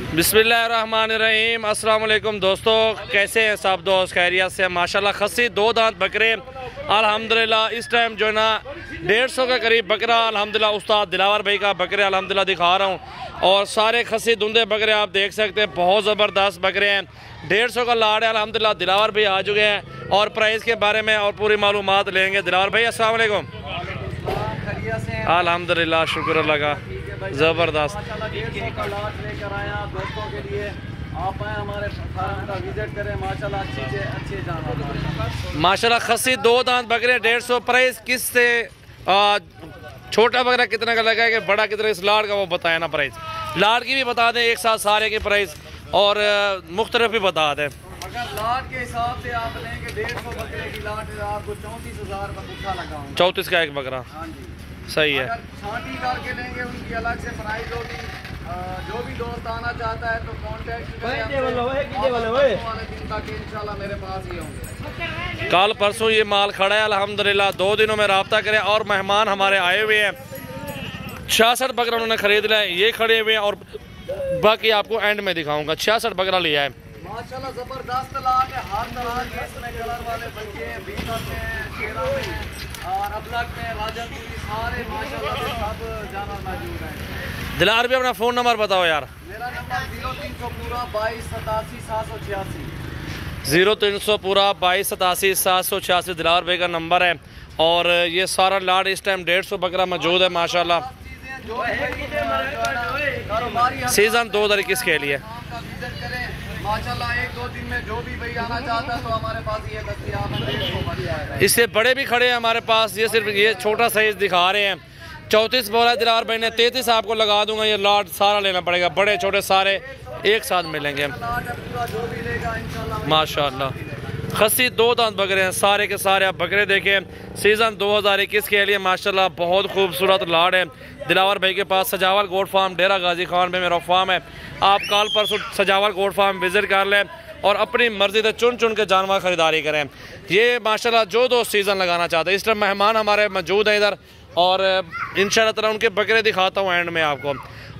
बिस्मिल्लाहिर्रहमानिर्रहीम। अस्सलाम वालेकुम दोस्तों, कैसे हैं सब दोस्त? खैरियत से? माशाल्लाह खस्सी 2 दांत बकरे अल्हम्दुलिल्लाह इस टाइम जो है ना 150 के करीब बकरा अल्हम्दुलिल्लाह उस्ताद दिलावर भाई का बकरे अल्हम्दुलिल्लाह दिखा रहा हूँ। और सारे खस्सी धुंधे बकरे आप देख सकते हैं, बहुत ज़बरदस्त बकरे हैं। 150 का लाड़ है अल्हम्दुलिल्लाह। दिलावर भाई आ चुके हैं और प्राइस के बारे में और पूरी मालूमात लेंगे। दिलावर भाई अस्सलाम वालेकुम। अल्हम्दुलिल्लाह, शुक्र अल्लाह का, ज़बरदस्त। माशाल्लाह खस्सी 2 दांत बकरे 150 प्राइस। किस से छोटा बकरा कितने का लगा है कि बड़ा कितने? इस लाड़ का वो बताया ना प्राइस। लाड़ की भी बता दें एक साथ सारे के प्राइस और मुख्तलिफ भी बता दें। अगर लाट के हिसाब से आप लेंगे 150 बकरे की लाट आपको 34,000 का पुट्ठा लगाऊंगा। 34 का एक बकरा, हाँ जी, सही है। अगर छांटी करके लेंगे उनकी अलग से प्राइस होगी। जो भी दोस्त आना चाहता है तो कांटेक्ट वाले दिन तक इंशाल्लाह मेरे पास ही होंगे। कल परसों ये माल खड़ा है अल्हम्दुलिल्लाह। 2 दिनों में रब्ता करें। और मेहमान हमारे आए हुए हैं, 66 बकरा उन्होंने खरीद लिया है। ये खड़े हुए हैं और बाकी आपको एंड में दिखाऊंगा। 66 बकरा लिया है माशाल्लाह, जबरदस्त लाट है। हर तरह के इसमें कलर वाले बच्चे हैं, बीकान में, शेरा में और अबलग में, राजनपुरी, सारे माशाल्लाह सब जानवर मौजूद हैं। दिलार भी अपना फ़ोन नंबर बताओ यार। मेरा नंबर 0300 पूरा 22 87 786। 0300 पूरा 22 87 786 दिलार भाई का नंबर है। और ये सारा लाड़ इस टाइम 150 बकरा मौजूद है माशाल्लाह। सीजन 2021 के लिए माशाल्लाह 1-2 दिन में जो भी भाई आना चाहता है तो हमारे पास ये दस्तयाब है। इससे बड़े भी खड़े हैं हमारे पास। ये सिर्फ ये छोटा साइज दिखा रहे हैं। 34 बोला दिलार भाई ने, 33 आपको लगा दूंगा। ये लाट सारा लेना पड़ेगा, बड़े छोटे सारे एक साथ मिलेंगे माशाल्लाह। खस्सी 2 दांत बकरे हैं सारे के सारे। आप बकरे देखें, सीज़न 2021 के लिए माशाल्लाह बहुत खूबसूरत लाड़ है। दिलावर भाई के पास सजावल गोट फार्म डेरा गाजी खान में मेरा फार्म है। आप कल परसों सजावल गोट फार्म विजिट कर लें और अपनी मर्जी से चुन चुन के जानवर खरीदारी करें। ये माशाल्लाह जो दोस्त सीज़न लगाना चाहते हैं, इस टाइम मेहमान हमारे मौजूद हैं इधर और इंशाल्लाह ताला उनके बकरे दिखाता हूँ एंड में आपको।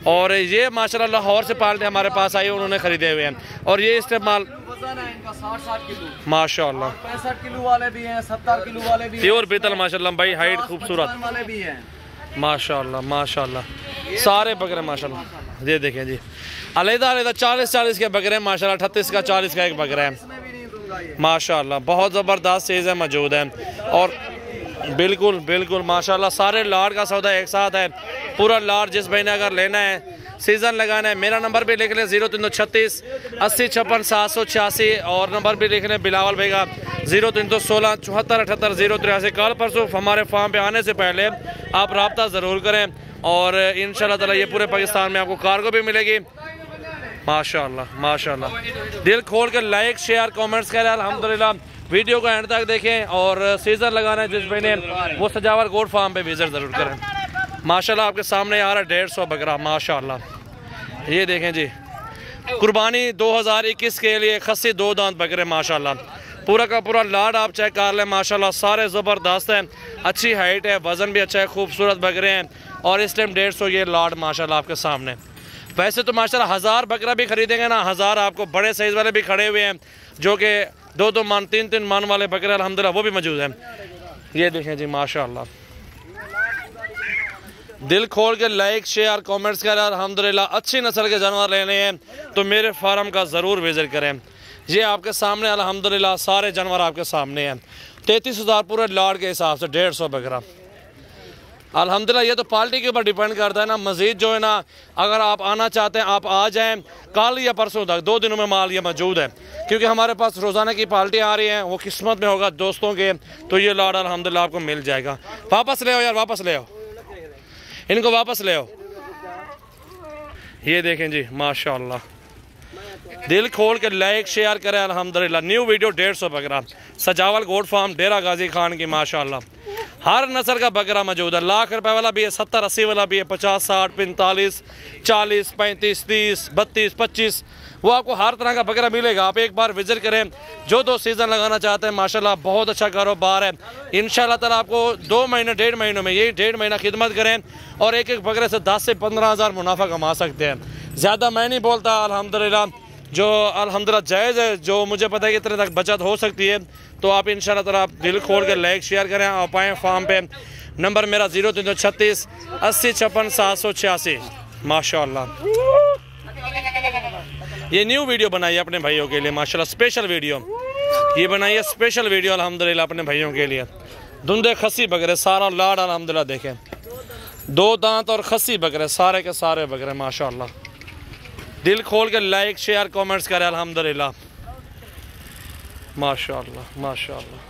और ये माशाल्लाह लाहौर से पाल्टे हमारे पास आई, उन्होंने खरीदे हुए हैं। और ये इस्तेमाल इनका 60 किलो माशाल्लाह, 65 किलो वाले भी हैं, 70 किलो वाले भी हैं, प्योर बीतल माशाल्लाह भाई, हाइट खूबसूरत वाले भी हैं माशाल्लाह माशाल्लाह। सारे बकरे माशाल्लाह ये देखें जी, अलग-अलग 40-40 के बकरे माशाल्लाह। 38 का 40 का एक बकरा है माशाल्लाह। बहुत ज़बरदस्त चीज़ें मौजूद हैं और बिल्कुल बिल्कुल माशाल्लाह सारे लाड़ का सौदा एक साथ है। पूरा लाड़ जिस भाई ने अगर लेना है, सीज़न लगाना है, मेरा नंबर भी लिख लें 0336 80 56 786 और नंबर भी लिख लें बिलावल भाई का 0316 74 78 083। कल परसों हमारे फार्म पे आने से पहले आप रब्ता ज़रूर करें और इंशाल्लाह ताला ये पूरे पाकिस्तान में आपको कार्गो भी मिलेगी माशाल्लाह माशाल्लाह। दिल खोल के लाइक शेयर कमेंट्स करें अल्हम्दुलिल्लाह। वीडियो को एंड तक देखें और सीज़न लगाना है जिस भाई ने वो सजावल गोट फार्म पे विजिट ज़रूर करें माशाल्लाह। आपके सामने आ रहा है 150 बकरा माशाल्लाह। ये देखें जी, कुर्बानी 2021 के लिए खस्सी 2 दांत बकरे माशाल्लाह। पूरा का पूरा लाड़ आप चेक कर लें माशाल्लाह। सारे ज़बरदस्त हैं, अच्छी हाइट है, वज़न भी अच्छा है, खूबसूरत बकरे हैं। और इस टाइम 150 ये लाड़ माशाल्लाह आपके सामने। वैसे तो माशाल्लाह 1000 बकरा भी खरीदेंगे ना, 1000 आपको बड़े साइज़ वाले भी खड़े हुए हैं जो कि 2-2 मन 3-3 मन वाले बकरे अल्हम्दुलिल्लाह वो भी मौजूद हैं। ये देखें जी माशाल्लाह। दिल खोल के लाइक शेयर कमेंट्स करें अल्हम्दुलिल्लाह। अच्छी नस्ल के जानवर लेने हैं तो मेरे फार्म का ज़रूर विजिट करें। ये आपके सामने अल्हम्दुलिल्लाह सारे जानवर आपके सामने हैं। 33,000 पूरे लाड़ के हिसाब से 150 बकरा अल्हम्दुलिल्लाह। ये तो पार्टी के ऊपर डिपेंड करता है ना। मज़ीद जो है ना, अगर आप आना चाहते हैं आप आ जाएं कल या परसों तक, 2 दिनों में माल ये मौजूद है क्योंकि हमारे पास रोज़ाना की पार्टी आ रही है। वो किस्मत में होगा दोस्तों के, तो ये लाड़ अल्हम्दुलिल्लाह आपको मिल जाएगा। वापस ले आओ यार, वापस ले आओ, इनको वापस ले आओ। ये देखें जी माशाल्लाह। दिल खोल के लाइक शेयर करें अल्हम्दुलिल्लाह। न्यू वीडियो 150 बकरा सजावल गोट फार्म डेरा गाजी खान की माशाल्लाह। हर नस्ल का बकरा मौजूद है। लाख रुपए वाला भी है, 70-80 वाला भी है, 50 60 45 40 35 30 32 25 वो आपको हर तरह का बकरा मिलेगा। आप एक बार विजिट करें। जो दो सीज़न लगाना चाहते हैं माशाल्लाह बहुत अच्छा कारोबार है। इंशाल्लाह ताला आपको 2 महीने 1.5 महीनों में, यही 1.5 महीना खिदमत करें और एक एक बकरे से 10 से 15 हज़ार मुनाफा कमा सकते हैं। ज़्यादा मैं नहीं बोलता, अल्हम्दुलिल्लाह जो अल्हम्दुलिल्लाह जायज़ है, जो मुझे पता है कि इतने तक बचत हो सकती है, तो आप इंशाल्लाह ताला आप दिल खोल के लाइक शेयर करें। आप आएँ फार्म पे। नंबर मेरा 0336 80 56 786। माशाल्लाह ये न्यू वीडियो बनाई है अपने भाइयों के लिए माशाल्लाह, स्पेशल वीडियो ये बनाई है, स्पेशल वीडियो अल्हम्दुलिल्लाह अपने भाइयों के लिए। धुंधे खस्सी बकरे, सारा लाड अल्हम्दुलिल्लाह देखें, 2 दांत और खस्सी बकरे, सारे के सारे बकरे माशाल्लाह। दिल खोल के लाइक शेयर कमेंट्स करें अल्हम्दुलिल्लाह। माशाल्लाह माशाल्लाह।